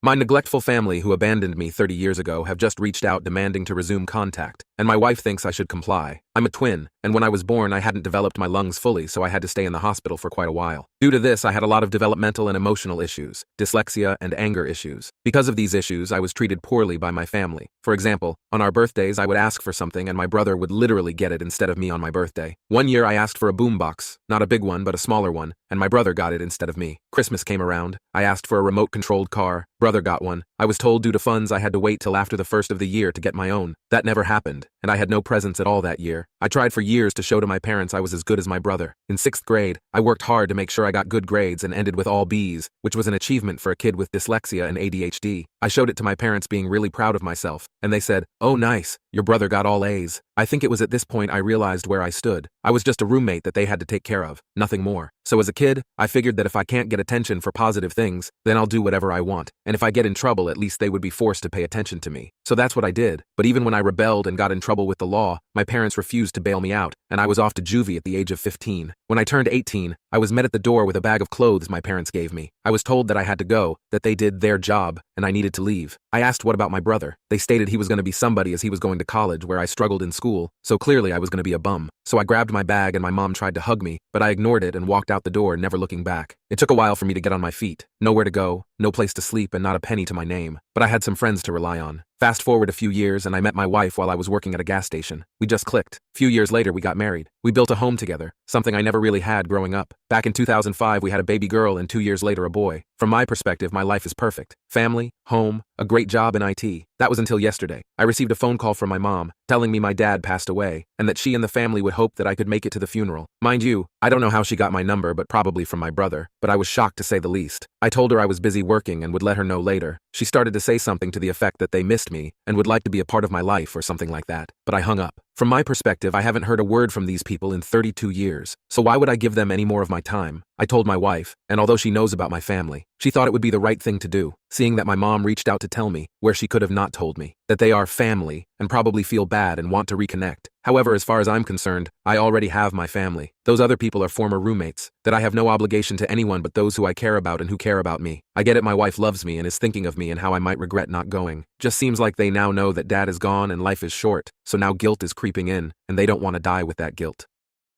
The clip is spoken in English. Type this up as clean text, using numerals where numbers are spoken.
My neglectful family who abandoned me 30 years ago have just reached out demanding to resume contact, and my wife thinks I should comply. I'm a twin, and when I was born I hadn't developed my lungs fully, so I had to stay in the hospital for quite a while. Due to this, I had a lot of developmental and emotional issues, dyslexia and anger issues. Because of these issues, I was treated poorly by my family. For example, on our birthdays I would ask for something and my brother would literally get it instead of me on my birthday. One year I asked for a boombox, not a big one but a smaller one, and my brother got it instead of me. Christmas came around. I asked for a remote-controlled car. Brother got one. I was told due to funds I had to wait till after the first of the year to get my own. That never happened, and I had no presents at all that year. I tried for years to show to my parents I was as good as my brother. In 6th grade, I worked hard to make sure I got good grades and ended with all B's, which was an achievement for a kid with dyslexia and ADHD. I showed it to my parents being really proud of myself, and they said, "Oh nice, your brother got all A's." I think it was at this point I realized where I stood. I was just a roommate that they had to take care of, nothing more. So as a kid, I figured that if I can't get attention for positive things, then I'll do whatever I want, and if I get in trouble at least they would be forced to pay attention to me. So that's what I did, but even when I rebelled and got in trouble with the law, my parents refused to bail me out, and I was off to juvie at the age of 15. When I turned 18, I was met at the door with a bag of clothes my parents gave me. I was told that I had to go, that they did their job, and I needed to leave. I asked what about my brother. They stated he was going to be somebody as he was going to college where I struggled in school, so clearly I was going to be a bum. So I grabbed my bag and my mom tried to hug me, but I ignored it and walked out the door, never looking back. It took a while for me to get on my feet. Nowhere to go, no place to sleep, and not a penny to my name. But I had some friends to rely on. Fast forward a few years and I met my wife while I was working at a gas station. We just clicked. Few years later we got married. We built a home together, something I never really had growing up. Back in 2005 we had a baby girl and 2 years later a boy. From my perspective, my life is perfect. Family, home, a great job in IT. That was until yesterday. I received a phone call from my mom, telling me my dad passed away, and that she and the family would hope that I could make it to the funeral. Mind you, I don't know how she got my number, but probably from my brother, but I was shocked to say the least. I told her I was busy working and would let her know later. She started to say something to the effect that they missed me and would like to be a part of my life or something like that, but I hung up. From my perspective, I haven't heard a word from these people in 32 years, so why would I give them any more of my time? I told my wife, and although she knows about my family, she thought it would be the right thing to do, seeing that my mom reached out to tell me, where she could have not told me, that they are family and probably feel bad and want to reconnect. However, as far as I'm concerned, I already have my family. Those other people are former roommates, that I have no obligation to anyone but those who I care about and who care about me. I get it, my wife loves me and is thinking of me and how I might regret not going. Just seems like they now know that dad is gone and life is short, so now guilt is creeping in, and they don't want to die with that guilt.